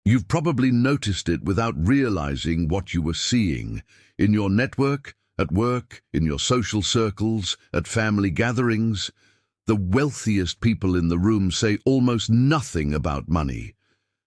You've probably noticed it without realizing what you were seeing. In your network, at work, in your social circles, at family gatherings, the wealthiest people in the room say almost nothing about money.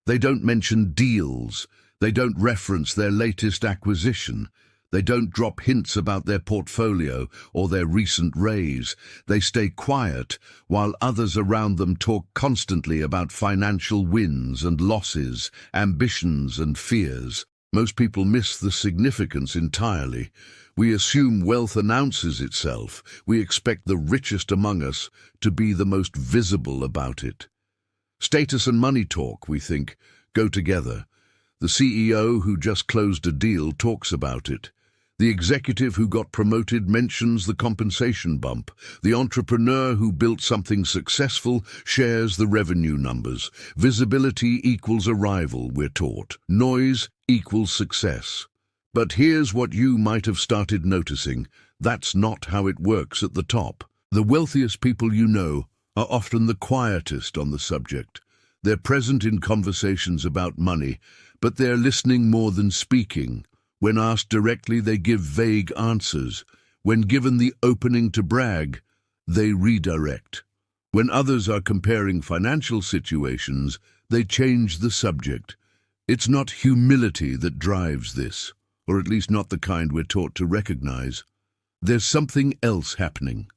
They don't mention deals. They don't reference their latest acquisition. They don't drop hints about their portfolio or their recent raise. They stay quiet while others around them talk constantly about financial wins and losses, ambitions and fears. Most people miss the significance entirely. We assume wealth announces itself. We expect the richest among us to be the most visible about it. Status and money talk, we think, go together. The CEO who just closed a deal talks about it. The executive who got promoted mentions the compensation bump. The entrepreneur who built something successful shares the revenue numbers. Visibility equals arrival, we're taught. Noise equals success. But here's what you might have started noticing. That's not how it works at the top. The wealthiest people you know are often the quietest on the subject. They're present in conversations about money, but they're listening more than speaking. When asked directly, they give vague answers. When given the opening to brag, they redirect. When others are comparing financial situations, they change the subject. It's not humility that drives this, or at least not the kind we're taught to recognize. There's something else happening.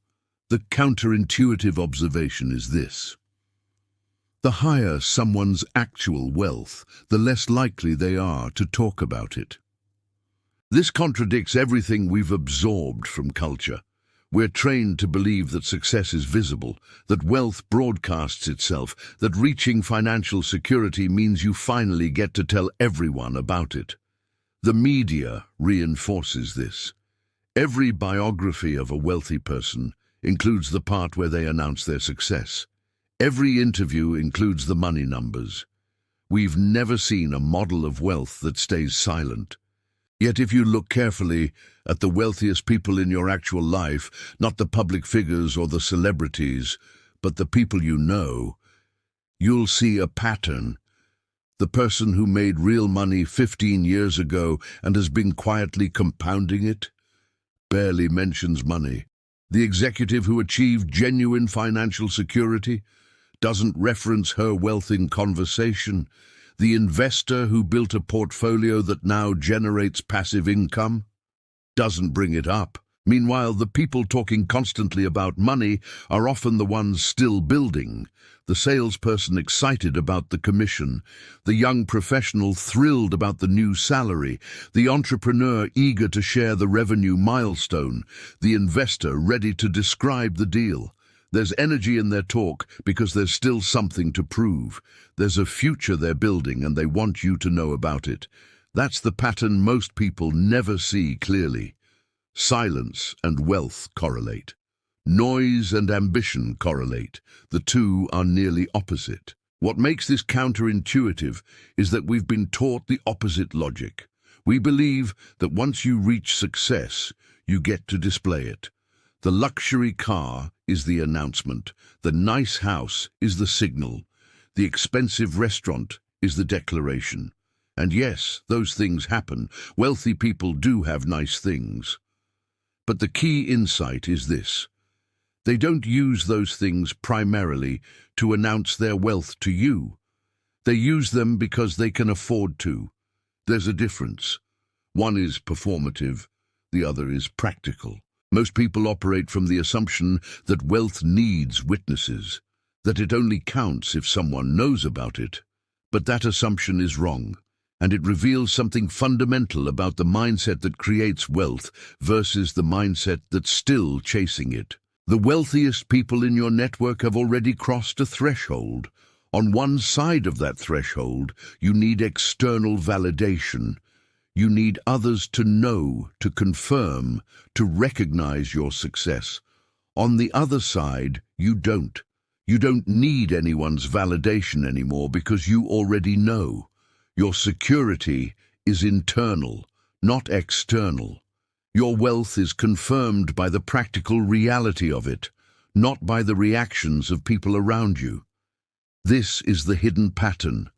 The counterintuitive observation is this. The higher someone's actual wealth, the less likely they are to talk about it. This contradicts everything we've absorbed from culture. We're trained to believe that success is visible, that wealth broadcasts itself, that reaching financial security means you finally get to tell everyone about it. The media reinforces this. Every biography of a wealthy person includes the part where they announce their success. Every interview includes the money numbers. We've never seen a model of wealth that stays silent. Yet if you look carefully at the wealthiest people in your actual life, not the public figures or the celebrities, but the people you know, you'll see a pattern. The person who made real money 15 years ago and has been quietly compounding it barely mentions money. The executive who achieved genuine financial security doesn't reference her wealth in conversation. The investor who built a portfolio that now generates passive income doesn't bring it up. Meanwhile, the people talking constantly about money are often the ones still building. The salesperson excited about the commission, the young professional thrilled about the new salary, the entrepreneur eager to share the revenue milestone, the investor ready to describe the deal. There's energy in their talk because there's still something to prove. There's a future they're building and they want you to know about it. That's the pattern most people never see clearly. Silence and wealth correlate. Noise and ambition correlate. The two are nearly opposite. What makes this counterintuitive is that we've been taught the opposite logic. We believe that once you reach success, you get to display it. The luxury car is the announcement. The nice house is the signal. The expensive restaurant is the declaration. And yes, those things happen. Wealthy people do have nice things. But the key insight is this. They don't use those things primarily to announce their wealth to you. They use them because they can afford to. There's a difference. One is performative, the other is practical. Most people operate from the assumption that wealth needs witnesses, that it only counts if someone knows about it. But that assumption is wrong, and it reveals something fundamental about the mindset that creates wealth versus the mindset that's still chasing it. The wealthiest people in your network have already crossed a threshold. On one side of that threshold, you need external validation. You need others to know, to confirm, to recognize your success. On the other side, you don't. You don't need anyone's validation anymore because you already know. Your security is internal, not external. Your wealth is confirmed by the practical reality of it, not by the reactions of people around you. This is the hidden pattern.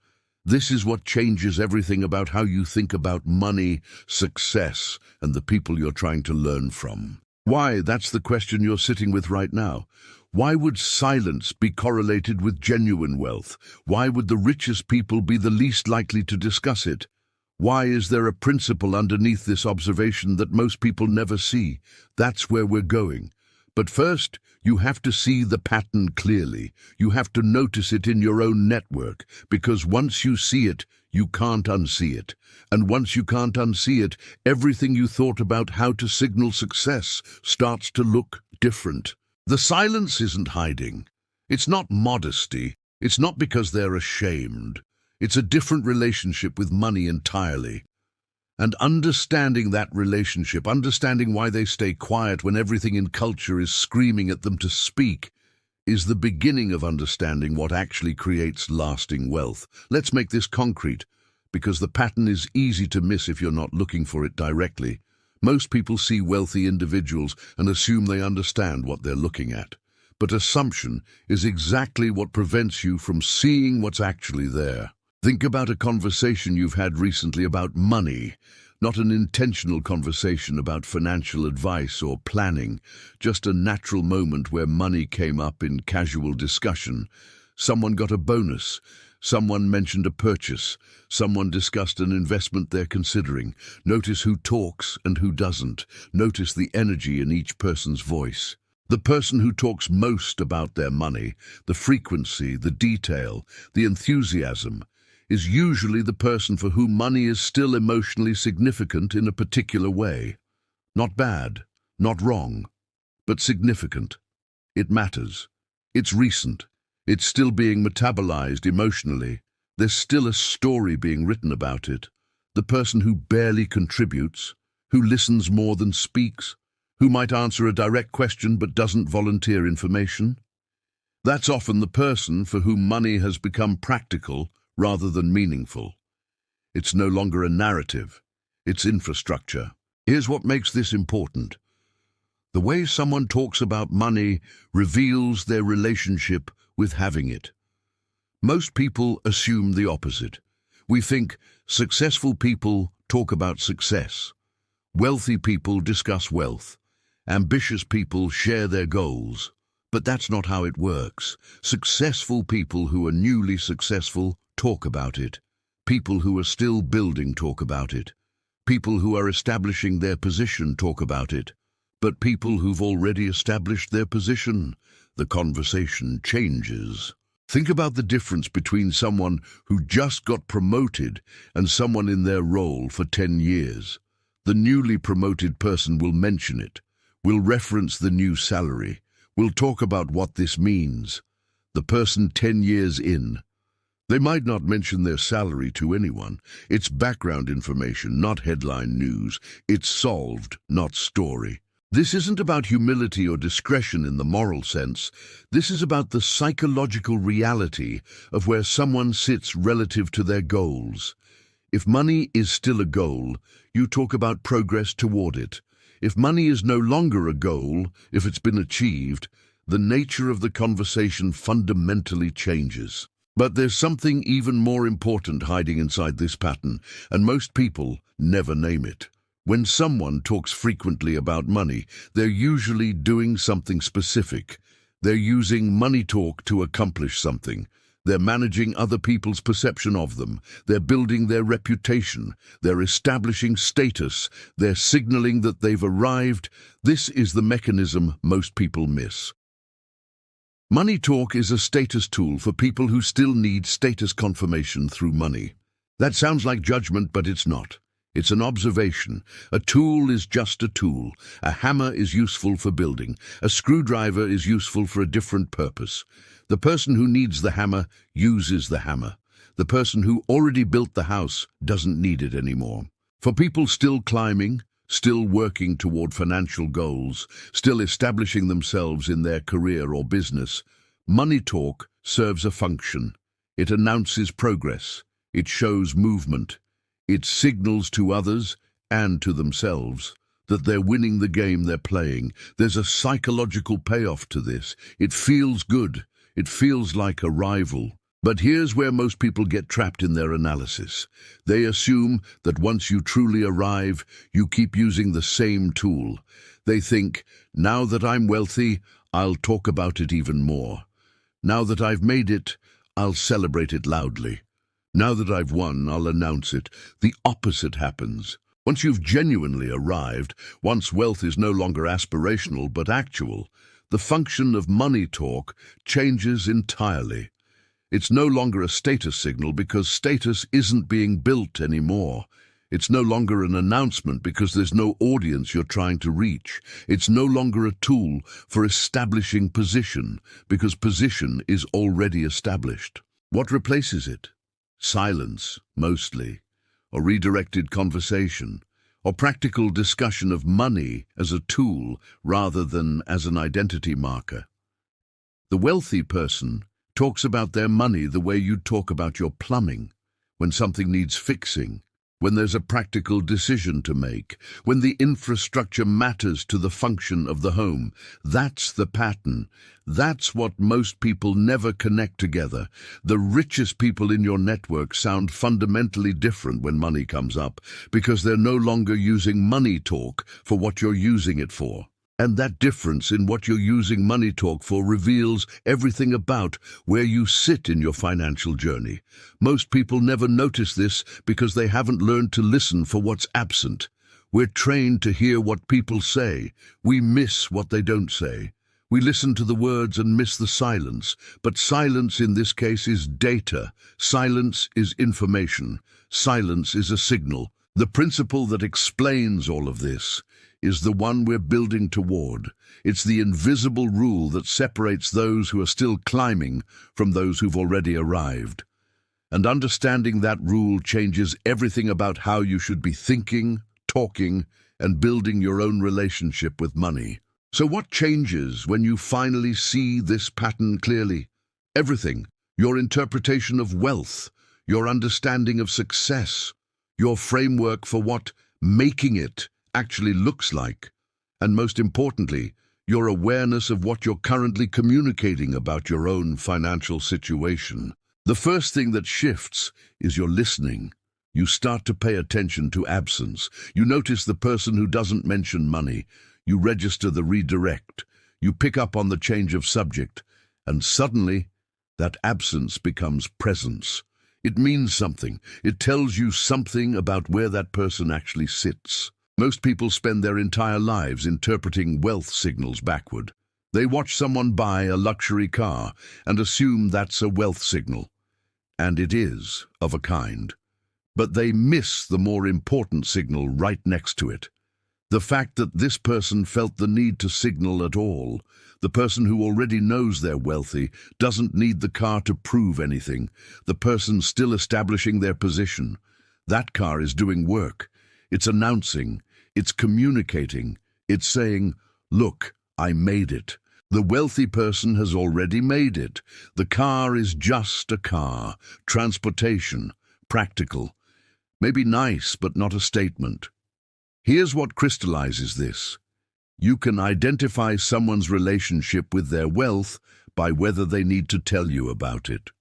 This is what changes everything about how you think about money, success, and the people you're trying to learn from. Why? That's the question you're sitting with right now. Why would silence be correlated with genuine wealth? Why would the richest people be the least likely to discuss it? Why is there a principle underneath this observation that most people never see? That's where we're going. But first, you have to see the pattern clearly. You have to notice it in your own network, because once you see it, you can't unsee it. And once you can't unsee it, everything you thought about how to signal success starts to look different. The silence isn't hiding. It's not modesty. It's not because they're ashamed. It's a different relationship with money entirely. And understanding that relationship, understanding why they stay quiet when everything in culture is screaming at them to speak, is the beginning of understanding what actually creates lasting wealth. Let's make this concrete, because the pattern is easy to miss if you're not looking for it directly. Most people see wealthy individuals and assume they understand what they're looking at. But assumption is exactly what prevents you from seeing what's actually there. Think about a conversation you've had recently about money, not an intentional conversation about financial advice or planning, just a natural moment where money came up in casual discussion. Someone got a bonus, someone mentioned a purchase, someone discussed an investment they're considering. Notice who talks and who doesn't. Notice the energy in each person's voice. The person who talks most about their money, the frequency, the detail, the enthusiasm, is usually the person for whom money is still emotionally significant in a particular way. Not bad, not wrong, but significant. It matters. It's recent. It's still being metabolized emotionally. There's still a story being written about it. The person who barely contributes, who listens more than speaks, who might answer a direct question but doesn't volunteer information. That's often the person for whom money has become practical rather than meaningful. It's no longer a narrative, it's infrastructure. Here's what makes this important. The way someone talks about money reveals their relationship with having it. Most people assume the opposite. We think successful people talk about success. Wealthy people discuss wealth. Ambitious people share their goals. But that's not how it works. Successful people who are newly successful talk about it. People who are still building talk about it. People who are establishing their position talk about it. But people who've already established their position, the conversation changes. Think about the difference between someone who just got promoted and someone in their role for 10 years. The newly promoted person will mention it, will reference the new salary, will talk about what this means. The person 10 years in, they might not mention their salary to anyone. It's background information, not headline news. It's solved, not story. This isn't about humility or discretion in the moral sense. This is about the psychological reality of where someone sits relative to their goals. If money is still a goal, you talk about progress toward it. If money is no longer a goal, if it's been achieved, the nature of the conversation fundamentally changes. But there's something even more important hiding inside this pattern, and most people never name it. When someone talks frequently about money, they're usually doing something specific. They're using money talk to accomplish something. They're managing other people's perception of them. They're building their reputation. They're establishing status. They're signaling that they've arrived. This is the mechanism most people miss. Money talk is a status tool for people who still need status confirmation through money. That sounds like judgment, but it's not. It's an observation. A tool is just a tool. A hammer is useful for building. A screwdriver is useful for a different purpose. The person who needs the hammer uses the hammer. The person who already built the house doesn't need it anymore. For people still climbing, still working toward financial goals, still establishing themselves in their career or business, money talk serves a function. It announces progress. It shows movement. It signals to others and to themselves that they're winning the game they're playing. There's a psychological payoff to this. It feels good. It feels like arrival. But here's where most people get trapped in their analysis. They assume that once you truly arrive, you keep using the same tool. They think, now that I'm wealthy, I'll talk about it even more. Now that I've made it, I'll celebrate it loudly. Now that I've won, I'll announce it. The opposite happens. Once you've genuinely arrived, once wealth is no longer aspirational but actual, the function of money talk changes entirely. It's no longer a status signal because status isn't being built anymore. It's no longer an announcement because there's no audience you're trying to reach. It's no longer a tool for establishing position because position is already established. What replaces it? Silence, mostly, or redirected conversation, or practical discussion of money as a tool rather than as an identity marker. The wealthy person talks about their money the way you'd talk about your plumbing, when something needs fixing, when there's a practical decision to make, when the infrastructure matters to the function of the home. That's the pattern. That's what most people never connect together. The richest people in your network sound fundamentally different when money comes up, because they're no longer using money talk for what you're using it for. And that difference in what you're using money talk for reveals everything about where you sit in your financial journey. Most people never notice this because they haven't learned to listen for what's absent. We're trained to hear what people say. We miss what they don't say. We listen to the words and miss the silence. But silence in this case is data. Silence is information. Silence is a signal. The principle that explains all of this is the one we're building toward. It's the invisible rule that separates those who are still climbing from those who've already arrived. And understanding that rule changes everything about how you should be thinking, talking, and building your own relationship with money. So what changes when you finally see this pattern clearly? Everything. Your interpretation of wealth, your understanding of success, your framework for what making it actually looks like, and most importantly, your awareness of what you're currently communicating about your own financial situation. The first thing that shifts is your listening. You start to pay attention to absence. You notice the person who doesn't mention money. You register the redirect. You pick up on the change of subject, and suddenly, that absence becomes presence. It means something. It tells you something about where that person actually sits. Most people spend their entire lives interpreting wealth signals backward. They watch someone buy a luxury car and assume that's a wealth signal. And it is, of a kind. But they miss the more important signal right next to it. The fact that this person felt the need to signal at all. The person who already knows they're wealthy doesn't need the car to prove anything. The person still establishing their position. That car is doing work. It's announcing. It's communicating. It's saying, look, I made it. The wealthy person has already made it. The car is just a car. Transportation. Practical. Maybe nice, but not a statement. Here's what crystallizes this. You can identify someone's relationship with their wealth by whether they need to tell you about it.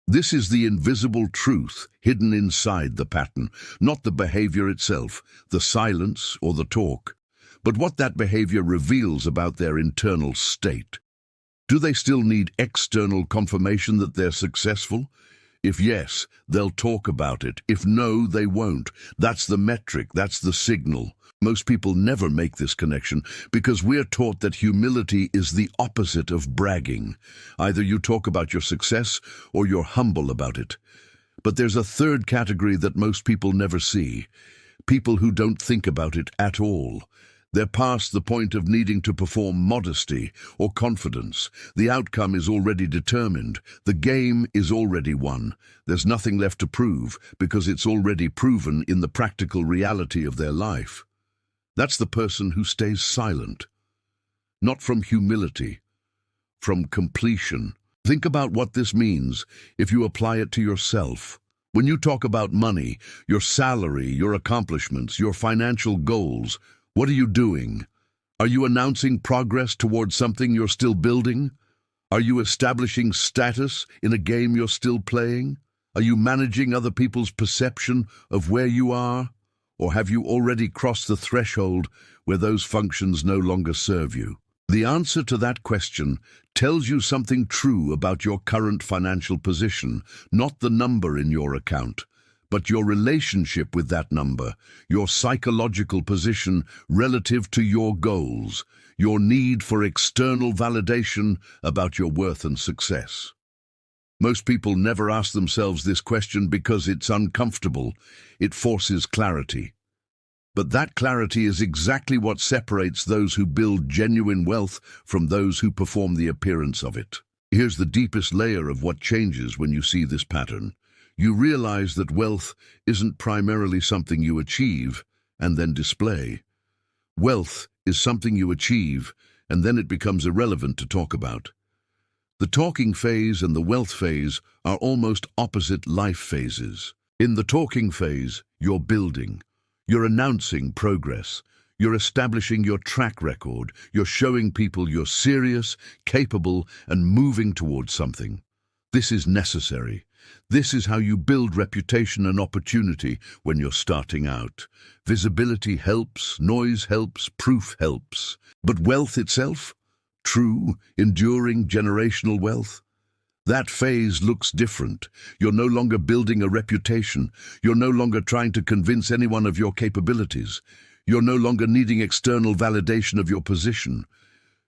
This is the invisible truth hidden inside the pattern, not the behavior itself, the silence or the talk, but what that behavior reveals about their internal state. Do they still need external confirmation that they're successful? If yes, they'll talk about it. If no, they won't. That's the metric, that's the signal. Most people never make this connection because we're taught that humility is the opposite of bragging. Either you talk about your success or you're humble about it. But there's a third category that most people never see. People who don't think about it at all. They're past the point of needing to perform modesty or confidence. The outcome is already determined. The game is already won. There's nothing left to prove because it's already proven in the practical reality of their life. That's the person who stays silent. Not from humility, from completion. Think about what this means if you apply it to yourself. When you talk about money, your salary, your accomplishments, your financial goals, what are you doing? Are you announcing progress towards something you're still building? Are you establishing status in a game you're still playing? Are you managing other people's perception of where you are? Or have you already crossed the threshold where those functions no longer serve you? The answer to that question tells you something true about your current financial position, not the number in your account, but your relationship with that number, your psychological position relative to your goals, your need for external validation about your worth and success. Most people never ask themselves this question because it's uncomfortable. It forces clarity. But that clarity is exactly what separates those who build genuine wealth from those who perform the appearance of it. Here's the deepest layer of what changes when you see this pattern. You realize that wealth isn't primarily something you achieve and then display. Wealth is something you achieve, and then it becomes irrelevant to talk about. The talking phase and the wealth phase are almost opposite life phases. In the talking phase, you're building. You're announcing progress. You're establishing your track record. You're showing people you're serious, capable, and moving towards something. This is necessary. This is how you build reputation and opportunity when you're starting out. Visibility helps, noise helps, proof helps. But wealth itself? True, enduring generational wealth? That phase looks different. You're no longer building a reputation. You're no longer trying to convince anyone of your capabilities. You're no longer needing external validation of your position.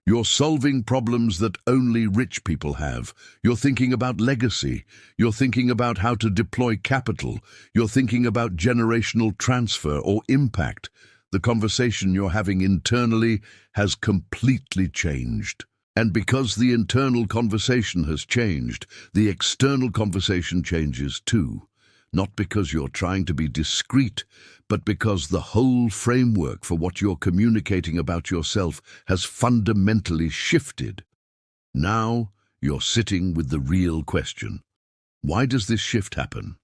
You're solving problems that only rich people have. You're thinking about legacy. You're thinking about how to deploy capital. You're thinking about generational transfer or impact. The conversation you're having internally has completely changed. And because the internal conversation has changed, the external conversation changes too. Not because you're trying to be discreet, but because the whole framework for what you're communicating about yourself has fundamentally shifted. Now, you're sitting with the real question. Why does this shift happen?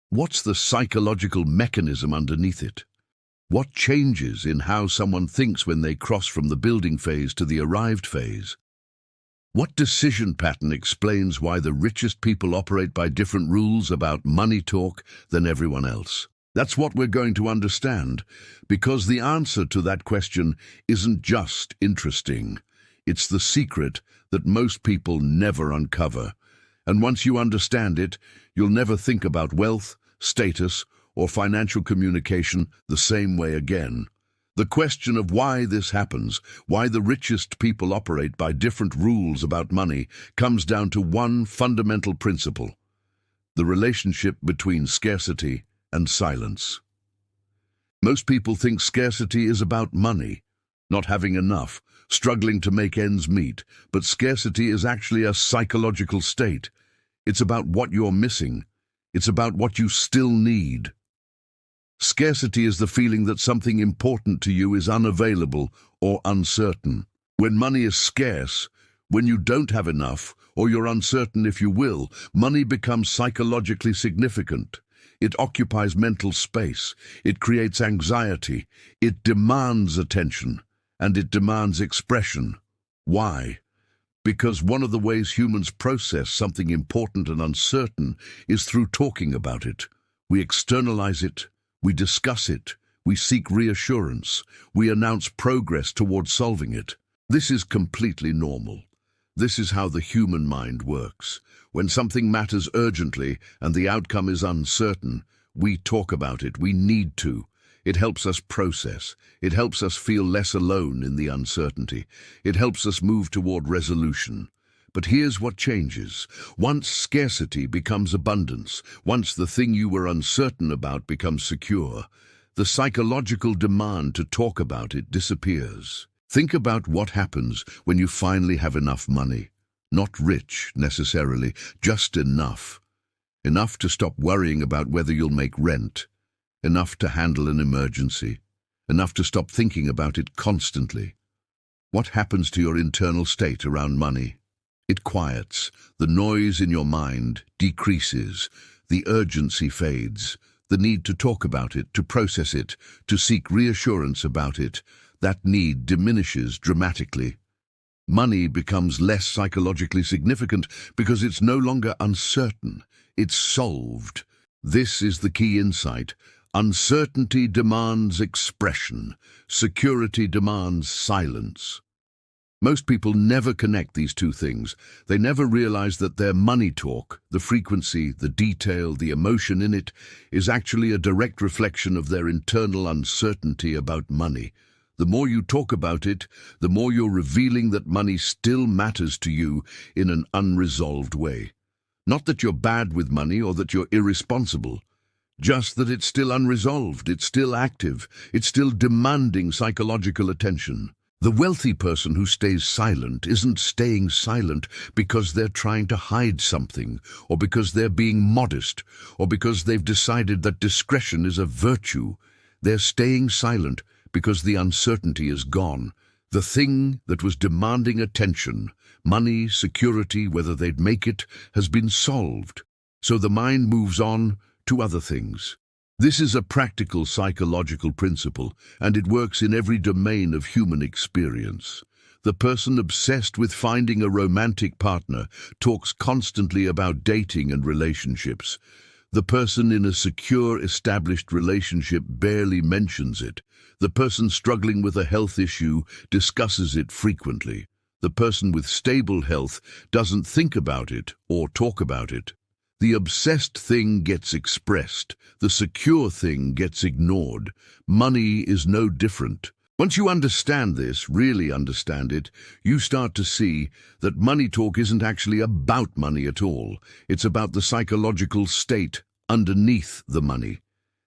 What's the psychological mechanism underneath it? What changes in how someone thinks when they cross from the building phase to the arrived phase? What decision pattern explains why the richest people operate by different rules about money talk than everyone else? That's what we're going to understand, because the answer to that question isn't just interesting. It's the secret that most people never uncover. And once you understand it, you'll never think about wealth, status, or financial communication the same way again. The question of why this happens, why the richest people operate by different rules about money, comes down to one fundamental principle: the relationship between scarcity and silence. Most people think scarcity is about money, not having enough, struggling to make ends meet, but scarcity is actually a psychological state. It's about what you're missing. It's about what you still need. Scarcity is the feeling that something important to you is unavailable or uncertain. When money is scarce, when you don't have enough, or you're uncertain if you will, money becomes psychologically significant. It occupies mental space. It creates anxiety. It demands attention, and it demands expression. Why? Because one of the ways humans process something important and uncertain is through talking about it. We externalize it. We discuss it, we seek reassurance, we announce progress towards solving it. This is completely normal. This is how the human mind works. When something matters urgently and the outcome is uncertain, we talk about it, we need to. It helps us process. It helps us feel less alone in the uncertainty. It helps us move toward resolution. But here's what changes. Once scarcity becomes abundance, once the thing you were uncertain about becomes secure, the psychological demand to talk about it disappears. Think about what happens when you finally have enough money. Not rich, necessarily, just enough. Enough to stop worrying about whether you'll make rent. Enough to handle an emergency. Enough to stop thinking about it constantly. What happens to your internal state around money? It quiets, the noise in your mind decreases, the urgency fades, the need to talk about it, to process it, to seek reassurance about it, that need diminishes dramatically. Money becomes less psychologically significant because it's no longer uncertain, it's solved. This is the key insight. Uncertainty demands expression. Security demands silence. Most people never connect these two things. They never realize that their money talk, the frequency, the detail, the emotion in it, is actually a direct reflection of their internal uncertainty about money. The more you talk about it, the more you're revealing that money still matters to you in an unresolved way. Not that you're bad with money or that you're irresponsible. Just that it's still unresolved, it's still active, it's still demanding psychological attention. The wealthy person who stays silent isn't staying silent because they're trying to hide something, or because they're being modest, or because they've decided that discretion is a virtue. They're staying silent because the uncertainty is gone. The thing that was demanding attention, money, security, whether they'd make it, has been solved. So the mind moves on to other things. This is a practical psychological principle, and it works in every domain of human experience. The person obsessed with finding a romantic partner talks constantly about dating and relationships. The person in a secure, established relationship barely mentions it. The person struggling with a health issue discusses it frequently. The person with stable health doesn't think about it or talk about it. The obsessed thing gets expressed. The secure thing gets ignored. Money is no different. Once you understand this, really understand it, you start to see that money talk isn't actually about money at all. It's about the psychological state underneath the money.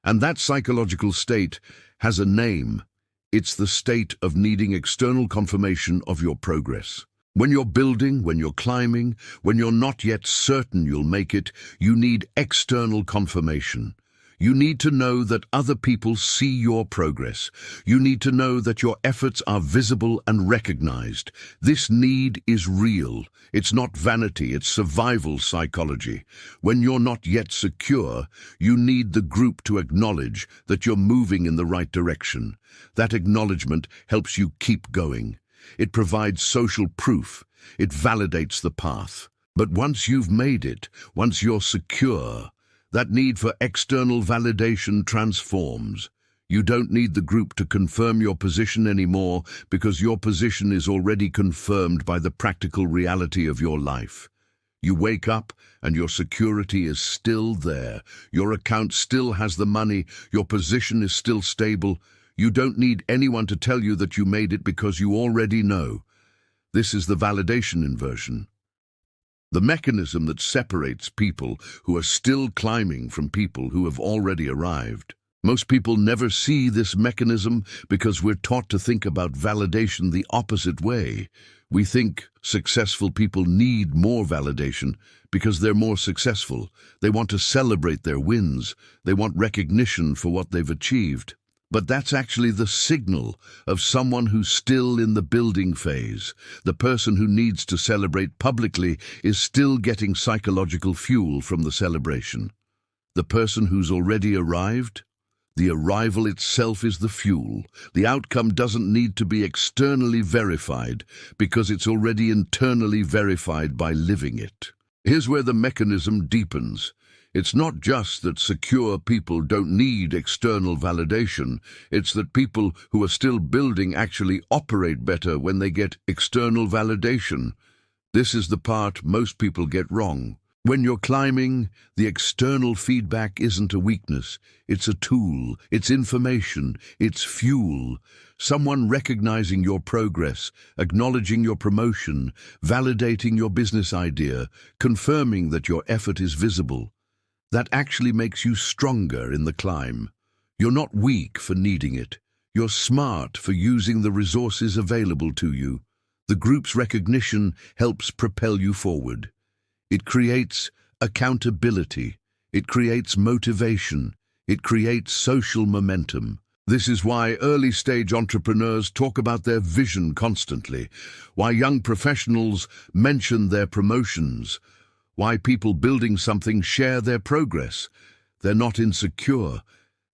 And that psychological state has a name. It's the state of needing external confirmation of your progress. When you're building, when you're climbing, when you're not yet certain you'll make it, you need external confirmation. You need to know that other people see your progress. You need to know that your efforts are visible and recognized. This need is real. It's not vanity, it's survival psychology. When you're not yet secure, you need the group to acknowledge that you're moving in the right direction. That acknowledgement helps you keep going. It provides social proof. It validates the path. But once you've made it, once you're secure, that need for external validation transforms. You don't need the group to confirm your position anymore because your position is already confirmed by the practical reality of your life. You wake up and your security is still there. Your account still has the money. Your position is still stable. You don't need anyone to tell you that you made it because you already know. This is the validation inversion. The mechanism that separates people who are still climbing from people who have already arrived. Most people never see this mechanism because we're taught to think about validation the opposite way. We think successful people need more validation because they're more successful. They want to celebrate their wins. They want recognition for what they've achieved. But that's actually the signal of someone who's still in the building phase. The person who needs to celebrate publicly is still getting psychological fuel from the celebration. The person who's already arrived, the arrival itself is the fuel. The outcome doesn't need to be externally verified because it's already internally verified by living it. Here's where the mechanism deepens. It's not just that secure people don't need external validation. It's that people who are still building actually operate better when they get external validation. This is the part most people get wrong. When you're climbing, the external feedback isn't a weakness. It's a tool, it's information, it's fuel. Someone recognizing your progress, acknowledging your promotion, validating your business idea, confirming that your effort is visible. That actually makes you stronger in the climb. You're not weak for needing it. You're smart for using the resources available to you. The group's recognition helps propel you forward. It creates accountability. It creates motivation. It creates social momentum. This is why early-stage entrepreneurs talk about their vision constantly, why young professionals mention their promotions, why people building something share their progress. They're not insecure.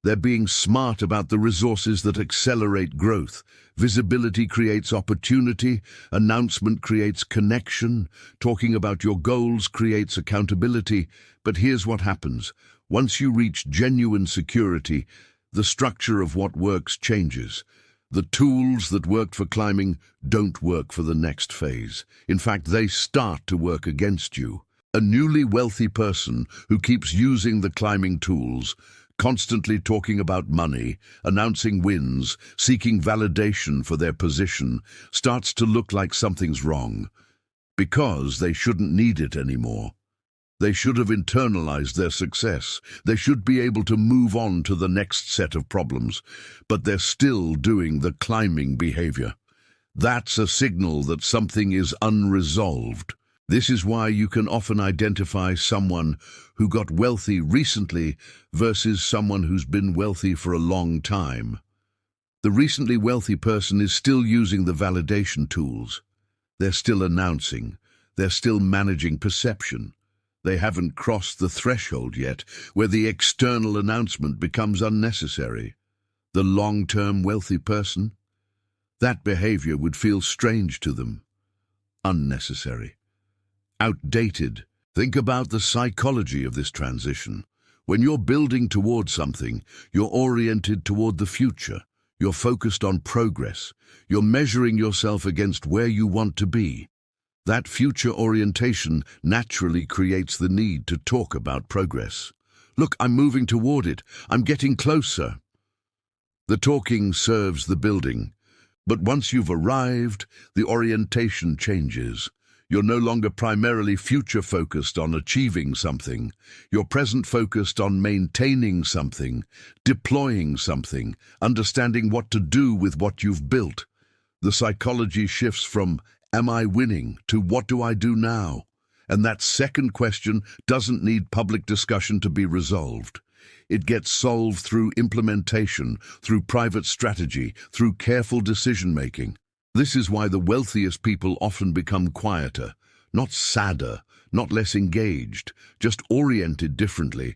They're being smart about the resources that accelerate growth. Visibility creates opportunity, announcement creates connection, talking about your goals creates accountability. But here's what happens. Once you reach genuine security, the structure of what works changes. The tools that worked for climbing don't work for the next phase. In fact, they start to work against you. A newly wealthy person who keeps using the climbing tools, constantly talking about money, announcing wins, seeking validation for their position, starts to look like something's wrong. Because they shouldn't need it anymore. They should have internalized their success. They should be able to move on to the next set of problems, but they're still doing the climbing behavior. That's a signal that something is unresolved. This is why you can often identify someone who got wealthy recently versus someone who's been wealthy for a long time. The recently wealthy person is still using the validation tools. They're still announcing. They're still managing perception. They haven't crossed the threshold yet where the external announcement becomes unnecessary. The long-term wealthy person? That behavior would feel strange to them. Unnecessary. Outdated. Think about the psychology of this transition. When you're building toward something, you're oriented toward the future. You're focused on progress. You're measuring yourself against where you want to be. That future orientation naturally creates the need to talk about progress. Look, I'm moving toward it. I'm getting closer. The talking serves the building. But once you've arrived, the orientation changes. You're no longer primarily future-focused on achieving something. You're present-focused on maintaining something, deploying something, understanding what to do with what you've built. The psychology shifts from, am I winning, to what do I do now? And that second question doesn't need public discussion to be resolved. It gets solved through implementation, through private strategy, through careful decision-making. This is why the wealthiest people often become quieter, not sadder, not less engaged, just oriented differently.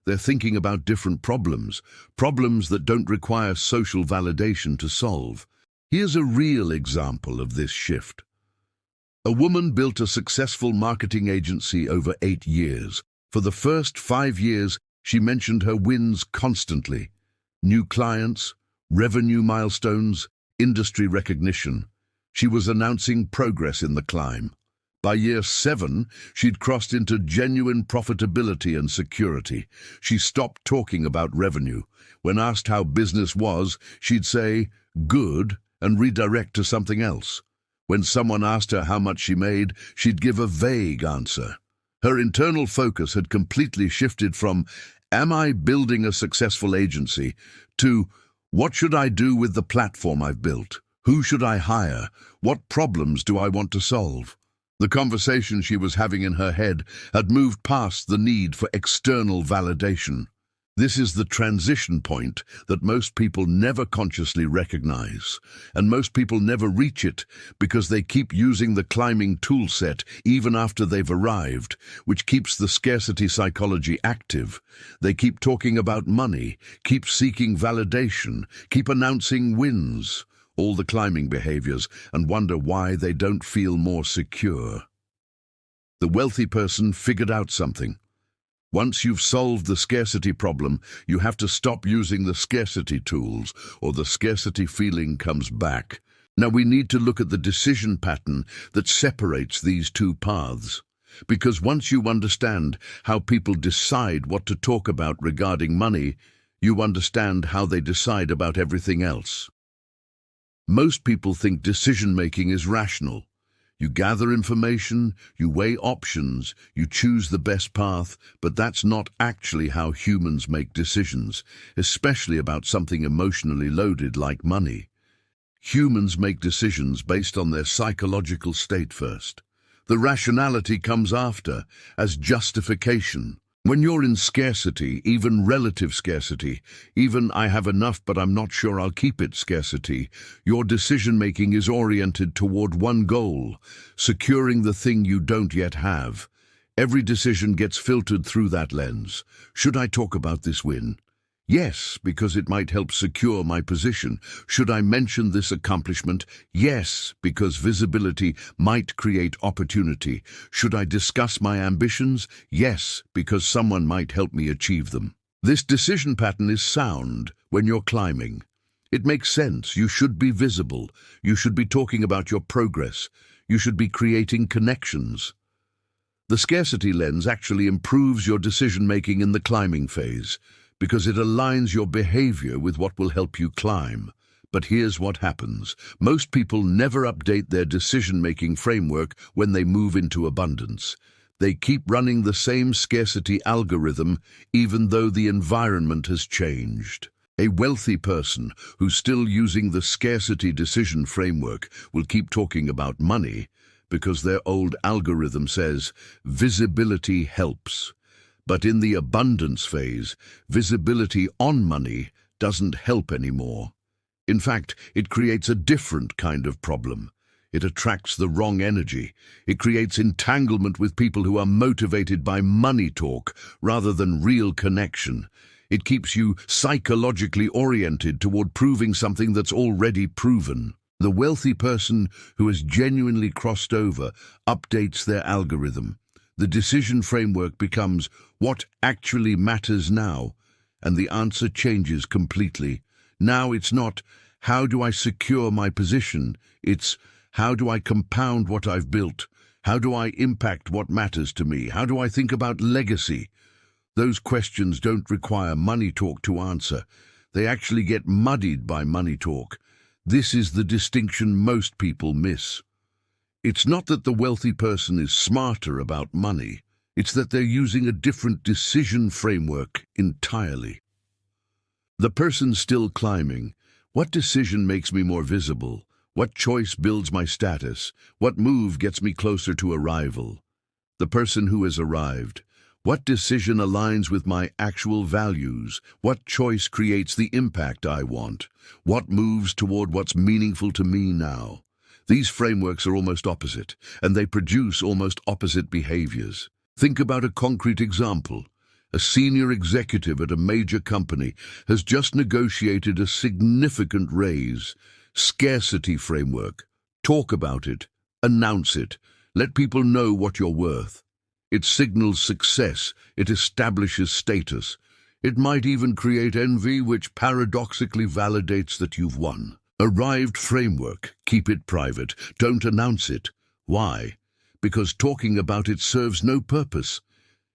They're thinking about different problems, problems that don't require social validation to solve. Here's a real example of this shift. A woman built a successful marketing agency over 8 years. For the first 5 years, she mentioned her wins constantly. New clients, revenue milestones, industry recognition. She was announcing progress in the climb. By year 7, she'd crossed into genuine profitability and security. She stopped talking about revenue. When asked how business was, she'd say, good, and redirect to something else. When someone asked her how much she made, she'd give a vague answer. Her internal focus had completely shifted from, am I building a successful agency, to, what should I do with the platform I've built? Who should I hire? What problems do I want to solve? The conversation she was having in her head had moved past the need for external validation. This is the transition point that most people never consciously recognize, and most people never reach it because they keep using the climbing toolset even after they've arrived, which keeps the scarcity psychology active. They keep talking about money, keep seeking validation, keep announcing wins, all the climbing behaviors, and wonder why they don't feel more secure. The wealthy person figured out something. Once you've solved the scarcity problem, you have to stop using the scarcity tools, or the scarcity feeling comes back. Now we need to look at the decision pattern that separates these two paths. Because once you understand how people decide what to talk about regarding money, you understand how they decide about everything else. Most people think decision-making is rational. You gather information, you weigh options, you choose the best path, but that's not actually how humans make decisions, especially about something emotionally loaded like money. Humans make decisions based on their psychological state first. The rationality comes after, as justification. When you're in scarcity, even relative scarcity, even I have enough but I'm not sure I'll keep it scarcity, your decision-making is oriented toward one goal, securing the thing you don't yet have. Every decision gets filtered through that lens. Should I talk about this win? Yes, because it might help secure my position. Should I mention this accomplishment? Yes, because visibility might create opportunity. Should I discuss my ambitions? Yes, because someone might help me achieve them. This decision pattern is sound when you're climbing. It makes sense. You should be visible. You should be talking about your progress. You should be creating connections. The scarcity lens actually improves your decision-making in the climbing phase, because it aligns your behavior with what will help you climb. But here's what happens. Most people never update their decision-making framework when they move into abundance. They keep running the same scarcity algorithm even though the environment has changed. A wealthy person who's still using the scarcity decision framework will keep talking about money because their old algorithm says visibility helps. But in the abundance phase, visibility on money doesn't help anymore. In fact, it creates a different kind of problem. It attracts the wrong energy. It creates entanglement with people who are motivated by money talk rather than real connection. It keeps you psychologically oriented toward proving something that's already proven. The wealthy person who has genuinely crossed over updates their algorithm. The decision framework becomes what actually matters now, and the answer changes completely. Now it's not, how do I secure my position? It's, how do I compound what I've built? How do I impact what matters to me? How do I think about legacy? Those questions don't require money talk to answer. They actually get muddied by money talk. This is the distinction most people miss. It's not that the wealthy person is smarter about money. It's that they're using a different decision framework entirely. The person still climbing. What decision makes me more visible? What choice builds my status? What move gets me closer to arrival? The person who has arrived. What decision aligns with my actual values? What choice creates the impact I want? What moves toward what's meaningful to me now? These frameworks are almost opposite, and they produce almost opposite behaviors. Think about a concrete example. A senior executive at a major company has just negotiated a significant raise. Scarcity framework. Talk about it. Announce it. Let people know what you're worth. It signals success. It establishes status. It might even create envy, which paradoxically validates that you've won. Arrived framework. Keep it private. Don't announce it. Why? Because talking about it serves no purpose.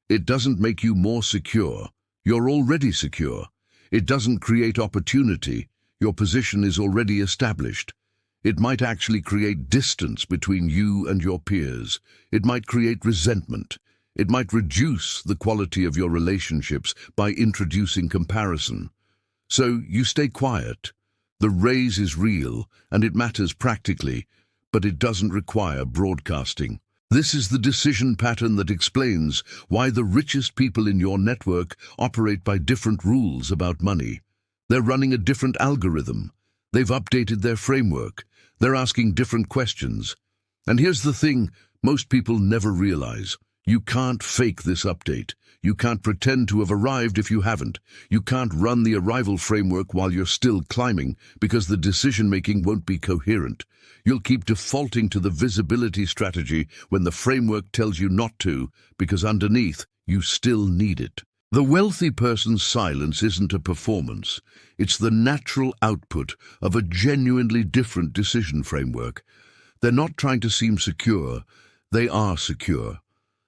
It doesn't make you more secure. You're already secure. It doesn't create opportunity. Your position is already established. It might actually create distance between you and your peers. It might create resentment. It might reduce the quality of your relationships by introducing comparison. So you stay quiet. The raise is real, and it matters practically, but it doesn't require broadcasting. This is the decision pattern that explains why the richest people in your network operate by different rules about money. They're running a different algorithm. They've updated their framework. They're asking different questions. And here's the thing most people never realize. You can't fake this update. You can't pretend to have arrived if you haven't. You can't run the arrival framework while you're still climbing, because the decision-making won't be coherent. You'll keep defaulting to the visibility strategy when the framework tells you not to, because underneath, you still need it. The wealthy person's silence isn't a performance. It's the natural output of a genuinely different decision framework. They're not trying to seem secure. They are secure.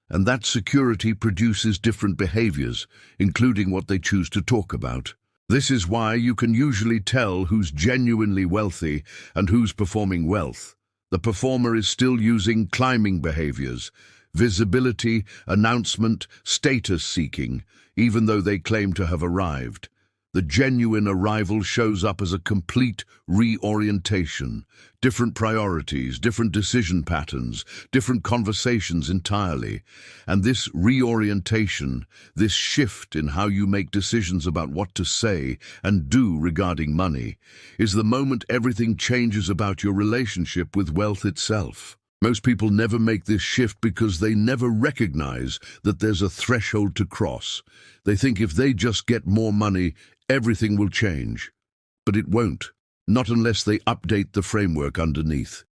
And that security produces different behaviors, including what they choose to talk about. This is why you can usually tell who's genuinely wealthy and who's performing wealth. The performer is still using climbing behaviors, visibility, announcement, status seeking, even though they claim to have arrived. The genuine arrival shows up as a complete reorientation, different priorities, different decision patterns, different conversations entirely. And this reorientation, this shift in how you make decisions about what to say and do regarding money, is the moment everything changes about your relationship with wealth itself. Most people never make this shift because they never recognize that there's a threshold to cross. They think if they just get more money, everything will change. But it won't, not unless they update the framework underneath.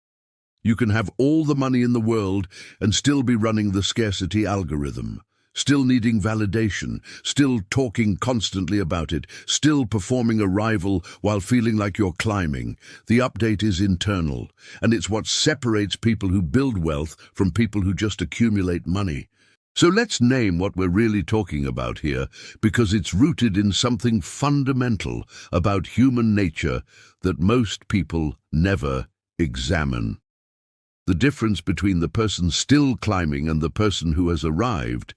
You can have all the money in the world and still be running the scarcity algorithm, still needing validation, still talking constantly about it, still performing a rival while feeling like you're climbing. The update is internal, and it's what separates people who build wealth from people who just accumulate money. So let's name what we're really talking about here, because it's rooted in something fundamental about human nature that most people never examine. The difference between the person still climbing and the person who has arrived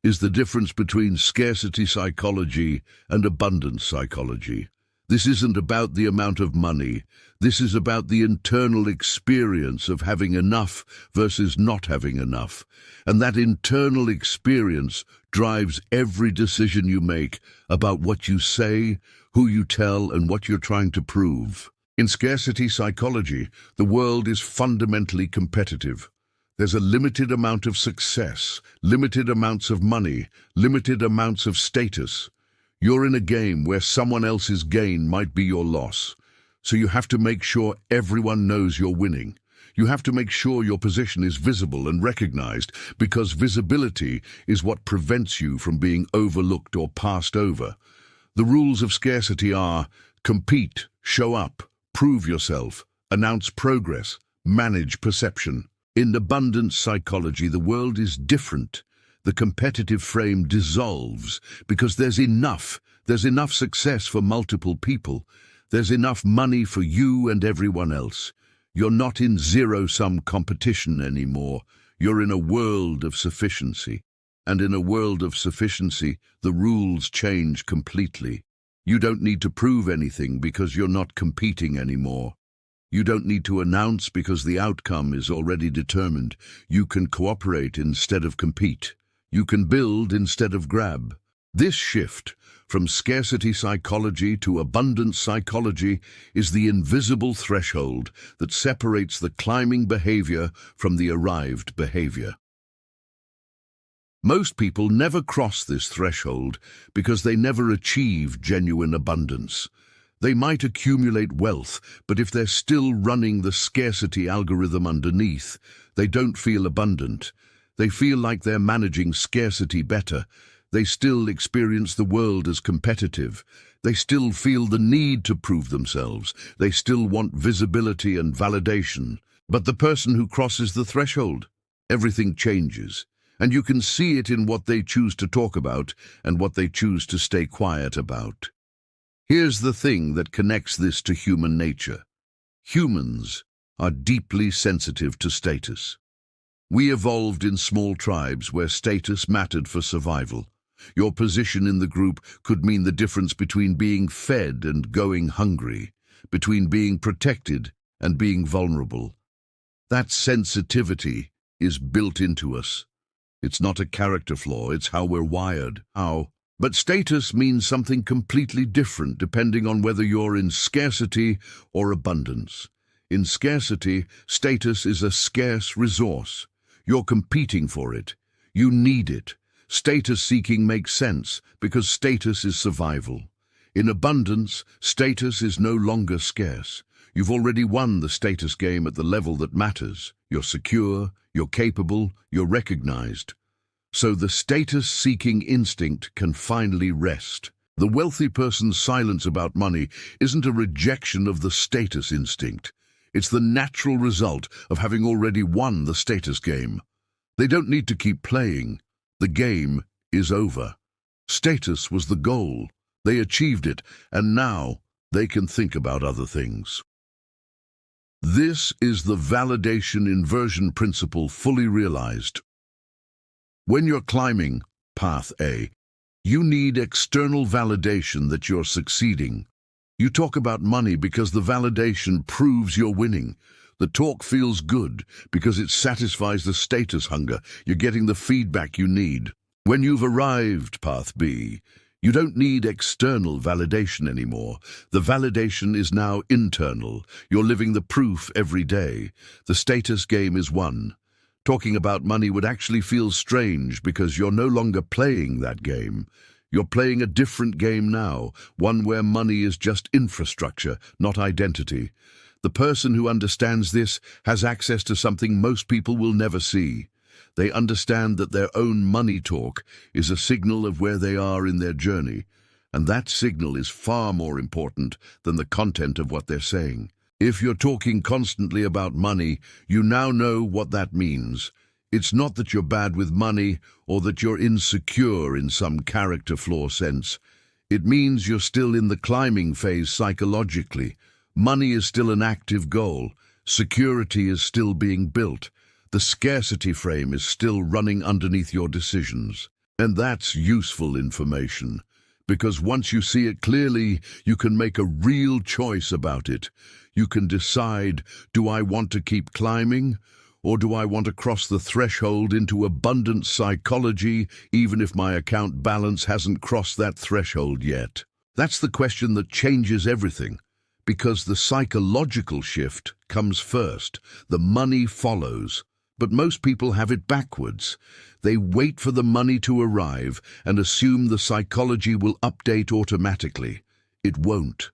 is the difference between scarcity psychology and abundance psychology. This isn't about the amount of money. This is about the internal experience of having enough versus not having enough. And that internal experience drives every decision you make about what you say, who you tell, and what you're trying to prove. In scarcity psychology, the world is fundamentally competitive. There's a limited amount of success, limited amounts of money, limited amounts of status. You're in a game where someone else's gain might be your loss. So you have to make sure everyone knows you're winning. You have to make sure your position is visible and recognized, because visibility is what prevents you from being overlooked or passed over. The rules of scarcity are: compete, show up, prove yourself, announce progress, manage perception. In abundance psychology, the world is different. The competitive frame dissolves because there's enough success for multiple people. There's enough money for you and everyone else. You're not in zero-sum competition anymore. You're in a world of sufficiency. And in a world of sufficiency, the rules change completely. You don't need to prove anything because you're not competing anymore. You don't need to announce because the outcome is already determined. You can cooperate instead of compete. You can build instead of grab. This shift from scarcity psychology to abundance psychology is the invisible threshold that separates the climbing behavior from the arrived behavior. Most people never cross this threshold because they never achieve genuine abundance. They might accumulate wealth, but if they're still running the scarcity algorithm underneath, they don't feel abundant. They feel like they're managing scarcity better. They still experience the world as competitive. They still feel the need to prove themselves. They still want visibility and validation. But the person who crosses the threshold, everything changes. And you can see it in what they choose to talk about and what they choose to stay quiet about. Here's the thing that connects this to human nature. Humans are deeply sensitive to status. We evolved in small tribes where status mattered for survival. Your position in the group could mean the difference between being fed and going hungry, between being protected and being vulnerable. That sensitivity is built into us. It's not a character flaw, it's how we're wired. But status means something completely different depending on whether you're in scarcity or abundance. In scarcity, status is a scarce resource. You're competing for it. You need it. Status seeking makes sense because status is survival. In abundance, status is no longer scarce. You've already won the status game at the level that matters. You're secure, you're capable, you're recognized. So the status-seeking instinct can finally rest. The wealthy person's silence about money isn't a rejection of the status instinct. It's the natural result of having already won the status game. They don't need to keep playing. The game is over. Status was the goal. They achieved it, and now they can think about other things. This is the validation inversion principle fully realized. When you're climbing path A, you need external validation that you're succeeding. You talk about money because the validation proves you're winning. The talk feels good because it satisfies the status hunger. You're getting the feedback you need. When you've arrived path B, you don't need external validation anymore. The validation is now internal. You're living the proof every day. The status game is won. Talking about money would actually feel strange because you're no longer playing that game. You're playing a different game now, one where money is just infrastructure, not identity. The person who understands this has access to something most people will never see. They understand that their own money talk is a signal of where they are in their journey, and that signal is far more important than the content of what they're saying. If you're talking constantly about money, you now know what that means. It's not that you're bad with money or that you're insecure in some character flaw sense. It means you're still in the climbing phase psychologically. Money is still an active goal. Security is still being built. The scarcity frame is still running underneath your decisions. And that's useful information, because once you see it clearly, you can make a real choice about it. You can decide, do I want to keep climbing? Or do I want to cross the threshold into abundant psychology, even if my account balance hasn't crossed that threshold yet? That's the question that changes everything, because the psychological shift comes first. The money follows. But most people have it backwards. They wait for the money to arrive and assume the psychology will update automatically. It won't.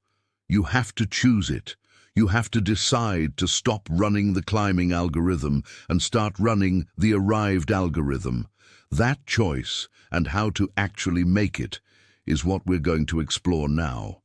You have to choose it. You have to decide to stop running the climbing algorithm and start running the arrived algorithm. That choice, and how to actually make it, is what we're going to explore now.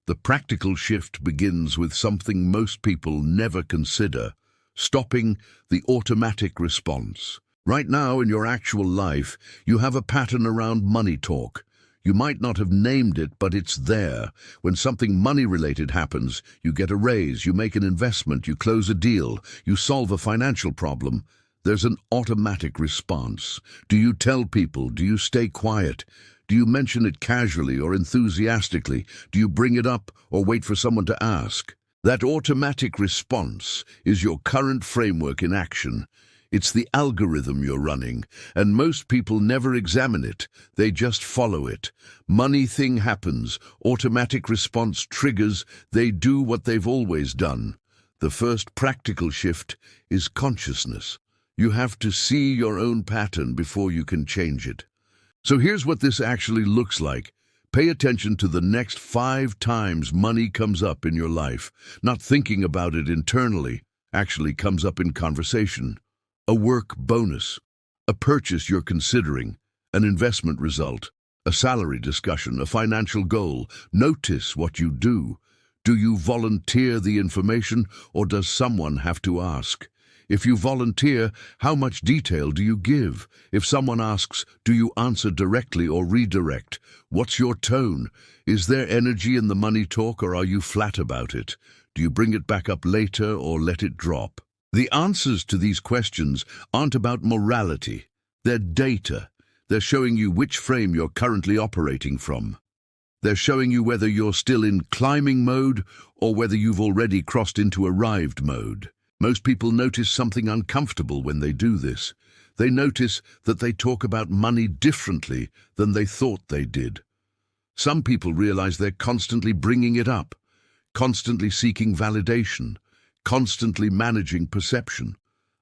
The practical shift begins with something most people never consider: stopping the automatic response. Right now in your actual life, you have a pattern around money talk. You might not have named it, but it's there. When something money-related happens, you get a raise, you make an investment, you close a deal, you solve a financial problem. There's an automatic response. Do you tell people? Do you stay quiet? Do you mention it casually or enthusiastically? Do you bring it up or wait for someone to ask? That automatic response is your current framework in action. It's the algorithm you're running, and most people never examine it. They just follow it. Money thing happens, automatic response triggers, they do what they've always done. The first practical shift is consciousness. You have to see your own pattern before you can change it. So here's what this actually looks like. Pay attention to the next 5 times money comes up in your life. Not thinking about it internally, actually comes up in conversation. A work bonus, a purchase you're considering, an investment result, a salary discussion, a financial goal. Notice what you do. Do you volunteer the information, or does someone have to ask? If you volunteer, how much detail do you give? If someone asks, do you answer directly or redirect? What's your tone? Is there energy in the money talk, or are you flat about it? Do you bring it back up later or let it drop? The answers to these questions aren't about morality. They're data. They're showing you which frame you're currently operating from. They're showing you whether you're still in climbing mode or whether you've already crossed into arrived mode. Most people notice something uncomfortable when they do this. They notice that they talk about money differently than they thought they did. Some people realize they're constantly bringing it up, constantly seeking validation, constantly managing perception.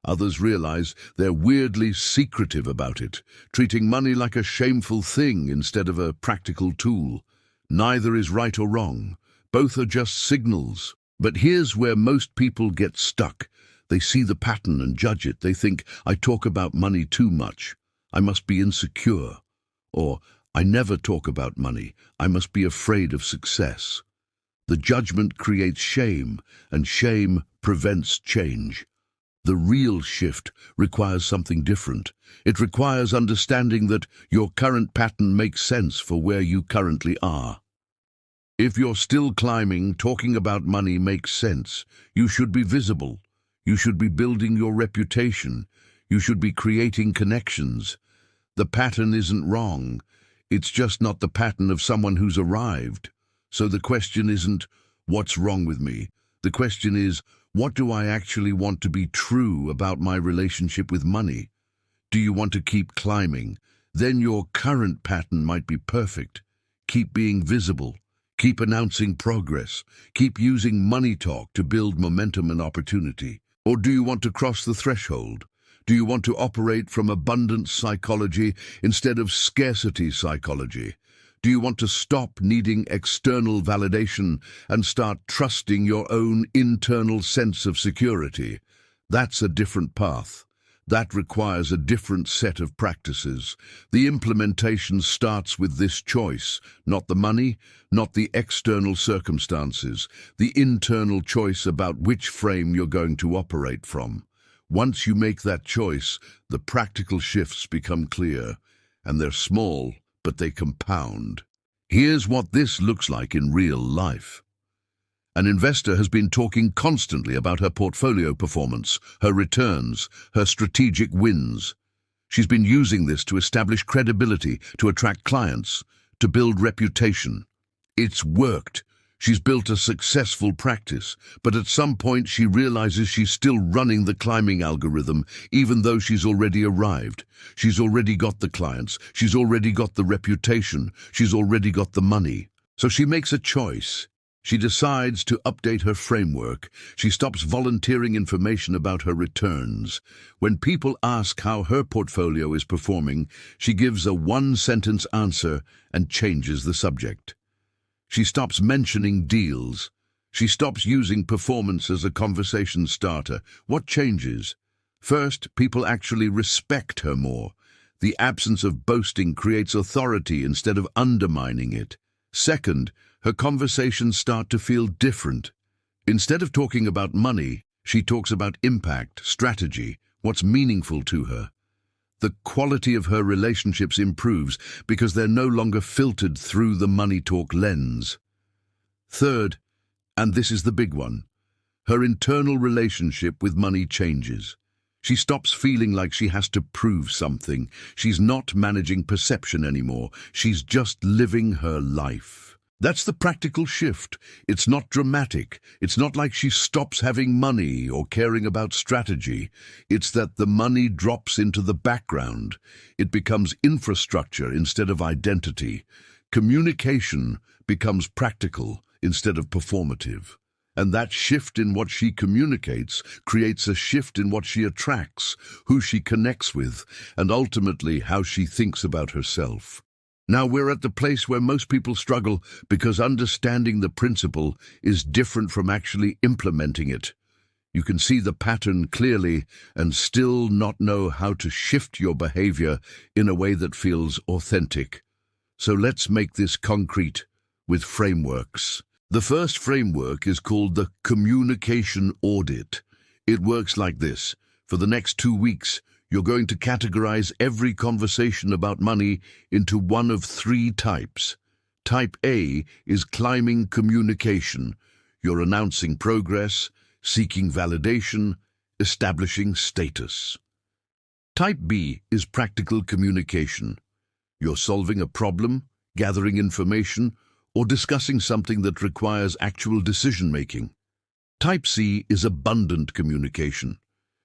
Others realize they're weirdly secretive about it, treating money like a shameful thing instead of a practical tool. Neither is right or wrong. Both are just signals. But here's where most people get stuck. They see the pattern and judge it. They think, I talk about money too much. I must be insecure. Or, I never talk about money. I must be afraid of success. The judgment creates shame, and shame prevents change. The real shift requires something different. It requires understanding that your current pattern makes sense for where you currently are. If you're still climbing, talking about money makes sense. You should be visible. You should be building your reputation. You should be creating connections. The pattern isn't wrong. It's just not the pattern of someone who's arrived. So the question isn't, what's wrong with me? The question is, what do I actually want to be true about my relationship with money? Do you want to keep climbing? Then your current pattern might be perfect. Keep being visible. Keep announcing progress. Keep using money talk to build momentum and opportunity. Or do you want to cross the threshold? Do you want to operate from abundance psychology instead of scarcity psychology? Do you want to stop needing external validation and start trusting your own internal sense of security? That's a different path. That requires a different set of practices. The implementation starts with this choice, not the money, not the external circumstances, the internal choice about which frame you're going to operate from. Once you make that choice, the practical shifts become clear, and they're small, but they compound. Here's what this looks like in real life. An investor has been talking constantly about her portfolio performance, her returns, her strategic wins. She's been using this to establish credibility, to attract clients, to build reputation. It's worked. She's built a successful practice, but at some point she realizes she's still running the climbing algorithm, even though she's already arrived. She's already got the clients, she's already got the reputation, she's already got the money. So she makes a choice. She decides to update her framework. She stops volunteering information about her returns. When people ask how her portfolio is performing, she gives a one-sentence answer and changes the subject. She stops mentioning deals. She stops using performance as a conversation starter. What changes? First, people actually respect her more. The absence of boasting creates authority instead of undermining it. Second, her conversations start to feel different. Instead of talking about money, she talks about impact, strategy, what's meaningful to her. The quality of her relationships improves because they're no longer filtered through the money talk lens. Third, and this is the big one, her internal relationship with money changes. She stops feeling like she has to prove something. She's not managing perception anymore. She's just living her life. That's the practical shift. It's not dramatic. It's not like she stops having money or caring about strategy. It's that the money drops into the background. It becomes infrastructure instead of identity. Communication becomes practical instead of performative. And that shift in what she communicates creates a shift in what she attracts, who she connects with, and ultimately how she thinks about herself. Now we're at the place where most people struggle because understanding the principle is different from actually implementing it. You can see the pattern clearly and still not know how to shift your behavior in a way that feels authentic. So let's make this concrete with frameworks. The first framework is called the communication audit. It works like this. For the next 2 weeks, you're going to categorize every conversation about money into one of 3 types. Type A is climbing communication. You're announcing progress, seeking validation, establishing status. Type B is practical communication. You're solving a problem, gathering information, or discussing something that requires actual decision-making. Type C is abundant communication.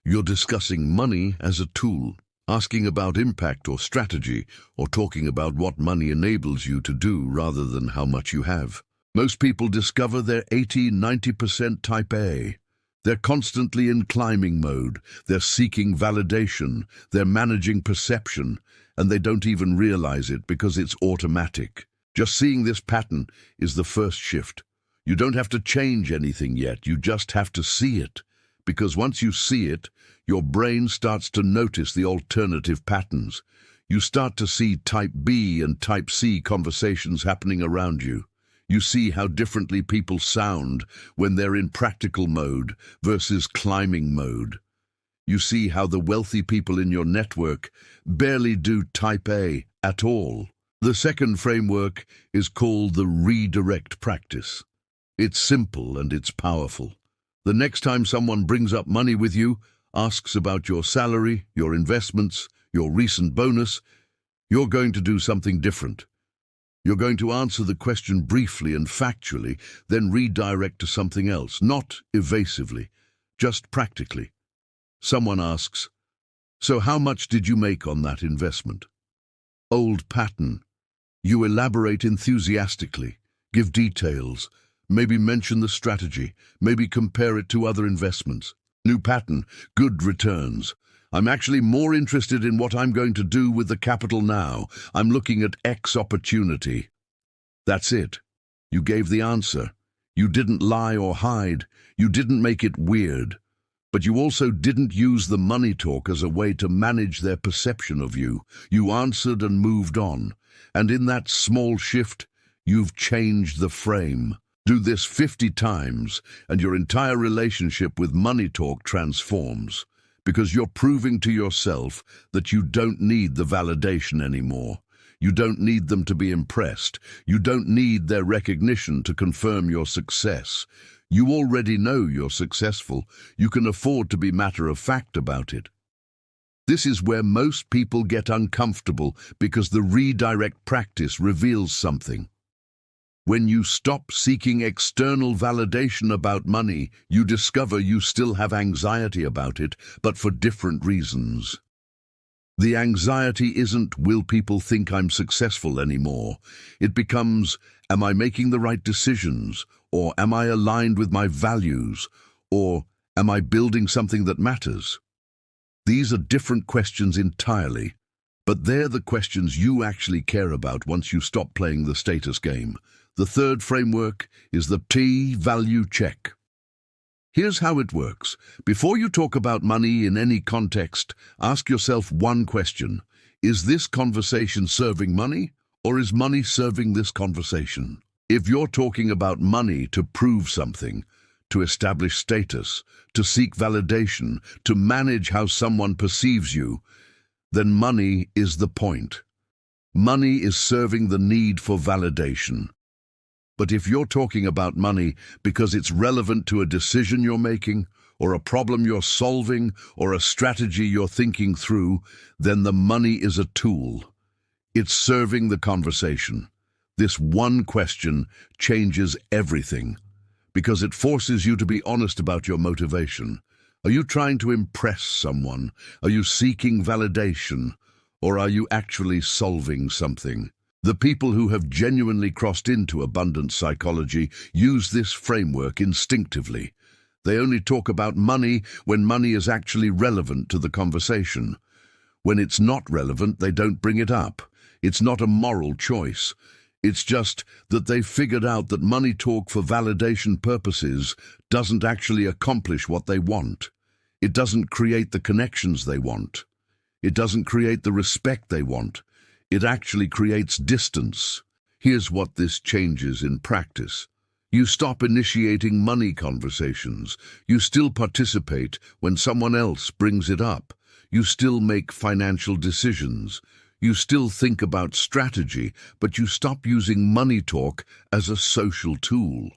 You're discussing money as a tool, asking about impact or strategy, or talking about what money enables you to do rather than how much you have. Most people discover they're 80–90% Type A. They're constantly in climbing mode, they're seeking validation, they're managing perception, and they don't even realize it because it's automatic. Just seeing this pattern is the first shift. You don't have to change anything yet, you just have to see it. Because once you see it, your brain starts to notice the alternative patterns. You start to see Type B and Type C conversations happening around you. You see how differently people sound when they're in practical mode versus climbing mode. You see how the wealthy people in your network barely do Type A at all. The second framework is called the redirect practice. It's simple and it's powerful. The next time someone brings up money with you, asks about your salary, your investments, your recent bonus, you're going to do something different. You're going to answer the question briefly and factually, then redirect to something else, not evasively, just practically. Someone asks, "So how much did you make on that investment?" Old pattern. You elaborate enthusiastically, give details, maybe mention the strategy, maybe compare it to other investments. New pattern, good returns. I'm actually more interested in what I'm going to do with the capital now. I'm looking at X opportunity. That's it. You gave the answer. You didn't lie or hide. You didn't make it weird. But you also didn't use the money talk as a way to manage their perception of you. You answered and moved on. And in that small shift, you've changed the frame. Do this 50 times, and your entire relationship with money talk transforms. Because you're proving to yourself that you don't need the validation anymore. You don't need them to be impressed. You don't need their recognition to confirm your success. You already know you're successful. You can afford to be matter-of-fact about it. This is where most people get uncomfortable because the redirect practice reveals something. When you stop seeking external validation about money, you discover you still have anxiety about it, but for different reasons. The anxiety isn't, will people think I'm successful anymore? It becomes, am I making the right decisions? Or am I aligned with my values? Or am I building something that matters? These are different questions entirely, but they're the questions you actually care about once you stop playing the status game. The third framework is the P-value check. Here's how it works. Before you talk about money in any context, ask yourself one question. Is this conversation serving money, or is money serving this conversation? If you're talking about money to prove something, to establish status, to seek validation, to manage how someone perceives you, then money is the point. Money is serving the need for validation. But if you're talking about money because it's relevant to a decision you're making, or a problem you're solving, or a strategy you're thinking through, then the money is a tool. It's serving the conversation. This one question changes everything, because it forces you to be honest about your motivation. Are you trying to impress someone? Are you seeking validation? Or are you actually solving something? The people who have genuinely crossed into abundance psychology use this framework instinctively. They only talk about money when money is actually relevant to the conversation. When it's not relevant, they don't bring it up. It's not a moral choice. It's just that they've figured out that money talk for validation purposes doesn't actually accomplish what they want. It doesn't create the connections they want. It doesn't create the respect they want. It actually creates distance. Here's what this changes in practice. You stop initiating money conversations. You still participate when someone else brings it up. You still make financial decisions. You still think about strategy, but you stop using money talk as a social tool.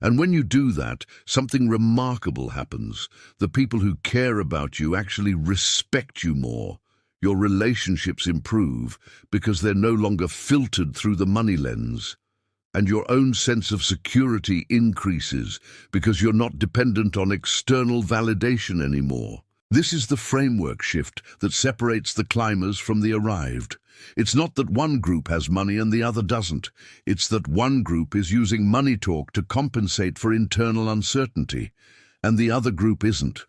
And when you do that, something remarkable happens. The people who care about you actually respect you more. Your relationships improve because they're no longer filtered through the money lens. And your own sense of security increases because you're not dependent on external validation anymore. This is the framework shift that separates the climbers from the arrived. It's not that one group has money and the other doesn't. It's that one group is using money talk to compensate for internal uncertainty, and the other group isn't.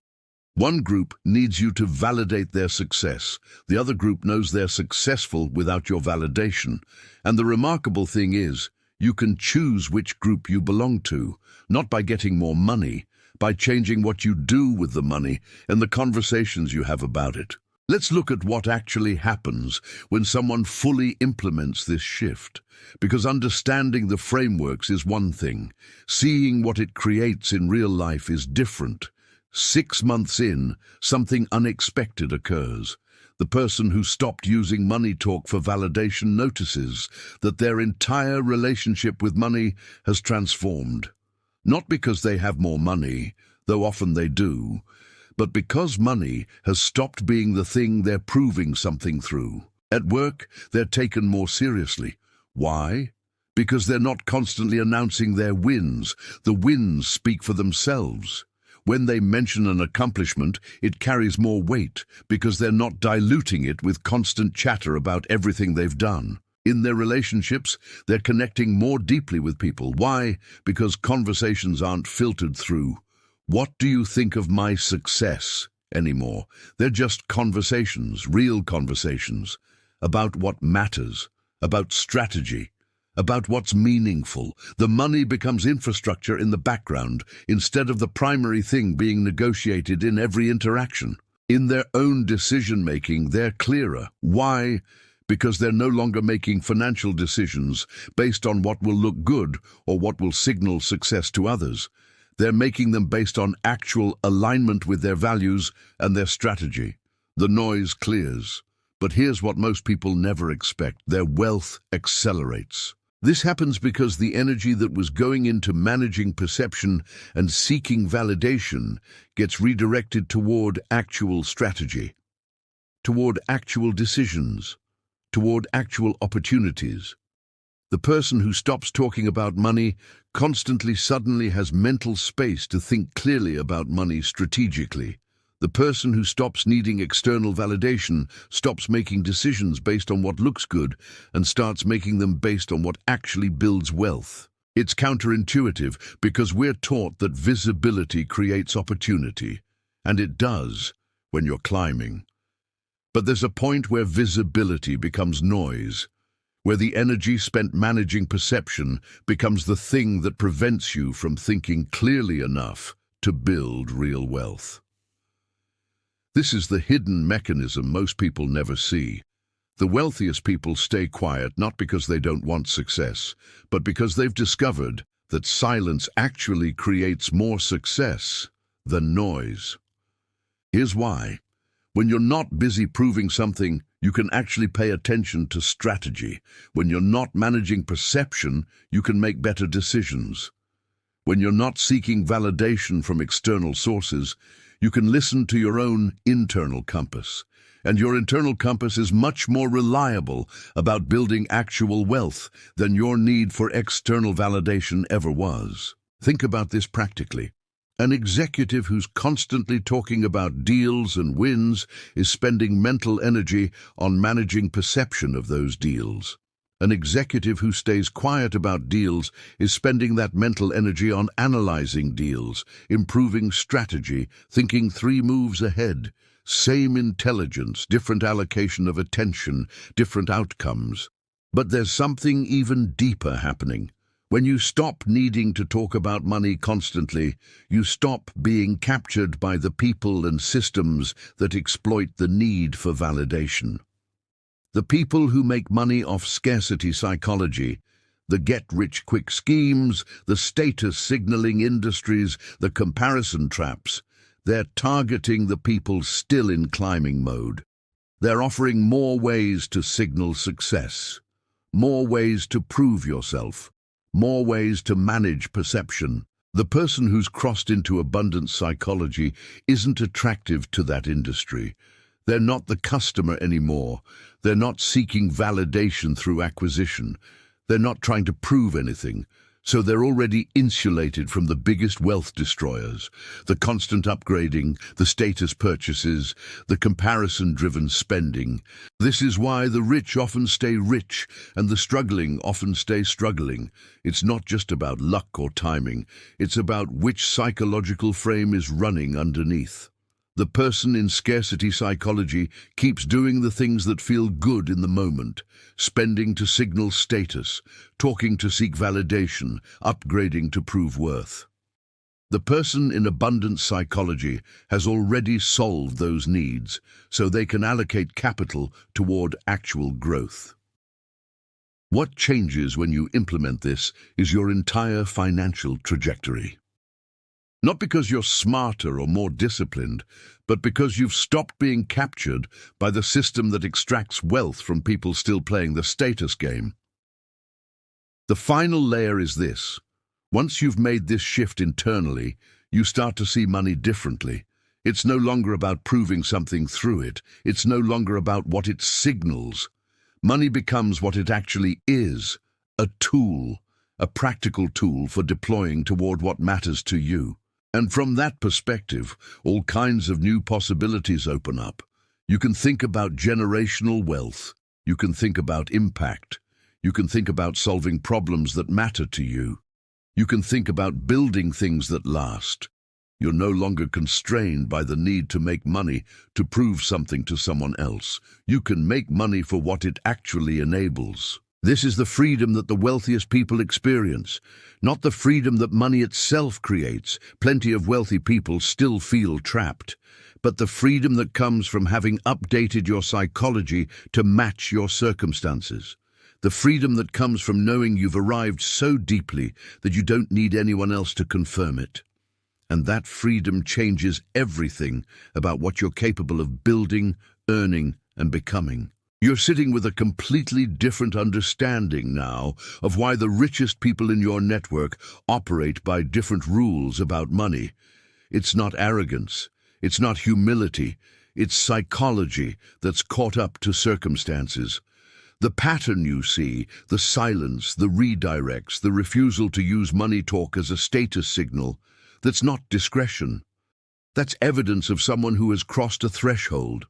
One group needs you to validate their success. The other group knows they're successful without your validation. And the remarkable thing is, you can choose which group you belong to, not by getting more money, by changing what you do with the money and the conversations you have about it. Let's look at what actually happens when someone fully implements this shift. Because understanding the frameworks is one thing. Seeing what it creates in real life is different. 6 months in, something unexpected occurs. The person who stopped using money talk for validation notices that their entire relationship with money has transformed. Not because they have more money, though often they do, but because money has stopped being the thing they're proving something through. At work, they're taken more seriously. Why? Because they're not constantly announcing their wins. The wins speak for themselves. When they mention an accomplishment, it carries more weight because they're not diluting it with constant chatter about everything they've done. In their relationships, they're connecting more deeply with people. Why? Because conversations aren't filtered through, "What do you think of my success?" anymore. They're just conversations, real conversations, about what matters, about strategy, about what's meaningful. The money becomes infrastructure in the background instead of the primary thing being negotiated in every interaction. In their own decision-making, they're clearer. Why? Because they're no longer making financial decisions based on what will look good or what will signal success to others. They're making them based on actual alignment with their values and their strategy. The noise clears. But here's what most people never expect: their wealth accelerates. This happens because the energy that was going into managing perception and seeking validation gets redirected toward actual strategy, toward actual decisions, toward actual opportunities. The person who stops talking about money constantly suddenly has mental space to think clearly about money strategically. The person who stops needing external validation stops making decisions based on what looks good and starts making them based on what actually builds wealth. It's counterintuitive because we're taught that visibility creates opportunity, and it does when you're climbing. But there's a point where visibility becomes noise, where the energy spent managing perception becomes the thing that prevents you from thinking clearly enough to build real wealth. This is the hidden mechanism most people never see. The wealthiest people stay quiet not because they don't want success, but because they've discovered that silence actually creates more success than noise. Here's why. When you're not busy proving something, you can actually pay attention to strategy. When you're not managing perception, you can make better decisions. When you're not seeking validation from external sources, you can listen to your own internal compass. And your internal compass is much more reliable about building actual wealth than your need for external validation ever was. Think about this practically. An executive who's constantly talking about deals and wins is spending mental energy on managing perception of those deals. An executive who stays quiet about deals is spending that mental energy on analyzing deals, improving strategy, thinking 3 moves ahead. Same intelligence, different allocation of attention, different outcomes. But there's something even deeper happening. When you stop needing to talk about money constantly, you stop being captured by the people and systems that exploit the need for validation. The people who make money off scarcity psychology, the get-rich-quick schemes, the status-signaling industries, the comparison traps, they're targeting the people still in climbing mode. They're offering more ways to signal success, more ways to prove yourself, more ways to manage perception. The person who's crossed into abundance psychology isn't attractive to that industry. They're not the customer anymore. They're not seeking validation through acquisition. They're not trying to prove anything. So they're already insulated from the biggest wealth destroyers, the constant upgrading, the status purchases, the comparison-driven spending. This is why the rich often stay rich and the struggling often stay struggling. It's not just about luck or timing. It's about which psychological frame is running underneath. The person in scarcity psychology keeps doing the things that feel good in the moment, spending to signal status, talking to seek validation, upgrading to prove worth. The person in abundance psychology has already solved those needs, so they can allocate capital toward actual growth. What changes when you implement this is your entire financial trajectory. Not because you're smarter or more disciplined, but because you've stopped being captured by the system that extracts wealth from people still playing the status game. The final layer is this. Once you've made this shift internally, you start to see money differently. It's no longer about proving something through it. It's no longer about what it signals. Money becomes what it actually is, a tool, a practical tool for deploying toward what matters to you. And from that perspective, all kinds of new possibilities open up. You can think about generational wealth. You can think about impact. You can think about solving problems that matter to you. You can think about building things that last. You're no longer constrained by the need to make money to prove something to someone else. You can make money for what it actually enables. This is the freedom that the wealthiest people experience, not the freedom that money itself creates. Plenty of wealthy people still feel trapped, but the freedom that comes from having updated your psychology to match your circumstances. The freedom that comes from knowing you've arrived so deeply that you don't need anyone else to confirm it. And that freedom changes everything about what you're capable of building, earning, and becoming. You're sitting with a completely different understanding now of why the richest people in your network operate by different rules about money. It's not arrogance, it's not humility, it's psychology that's caught up to circumstances. The pattern you see, the silence, the redirects, the refusal to use money talk as a status signal, that's not discretion. That's evidence of someone who has crossed a threshold.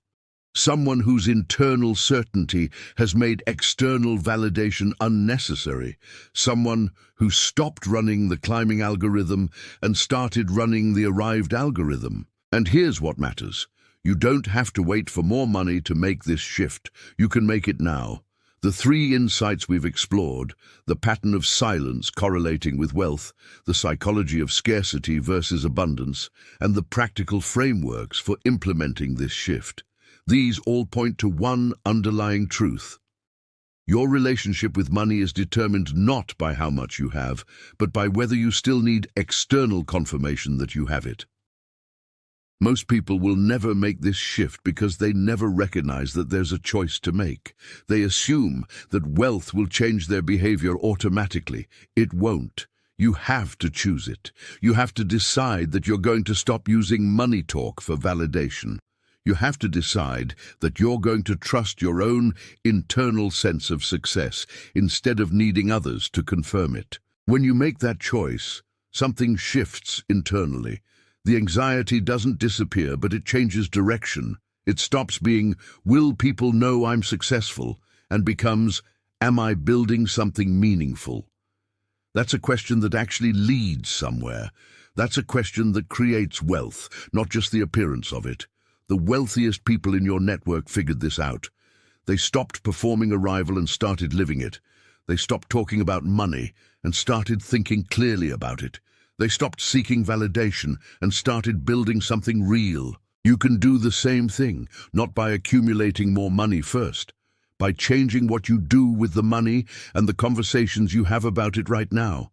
Someone whose internal certainty has made external validation unnecessary. Someone who stopped running the climbing algorithm and started running the arrived algorithm. And here's what matters. You don't have to wait for more money to make this shift. You can make it now. The three insights we've explored, the pattern of silence correlating with wealth, the psychology of scarcity versus abundance, and the practical frameworks for implementing this shift. These all point to one underlying truth. Your relationship with money is determined not by how much you have, but by whether you still need external confirmation that you have it. Most people will never make this shift because they never recognize that there's a choice to make. They assume that wealth will change their behavior automatically. It won't. You have to choose it. You have to decide that you're going to stop using money talk for validation. You have to decide that you're going to trust your own internal sense of success instead of needing others to confirm it. When you make that choice, something shifts internally. The anxiety doesn't disappear, but it changes direction. It stops being, will people know I'm successful, and becomes, am I building something meaningful? That's a question that actually leads somewhere. That's a question that creates wealth, not just the appearance of it. The wealthiest people in your network figured this out. They stopped performing arrival and started living it. They stopped talking about money and started thinking clearly about it. They stopped seeking validation and started building something real. You can do the same thing, not by accumulating more money first, by changing what you do with the money and the conversations you have about it right now.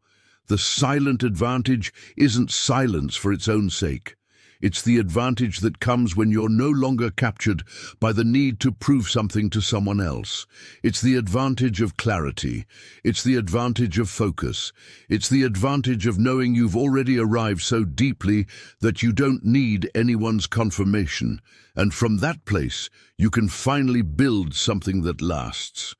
The silent advantage isn't silence for its own sake. It's the advantage that comes when you're no longer captured by the need to prove something to someone else. It's the advantage of clarity. It's the advantage of focus. It's the advantage of knowing you've already arrived so deeply that you don't need anyone's confirmation. And from that place, you can finally build something that lasts.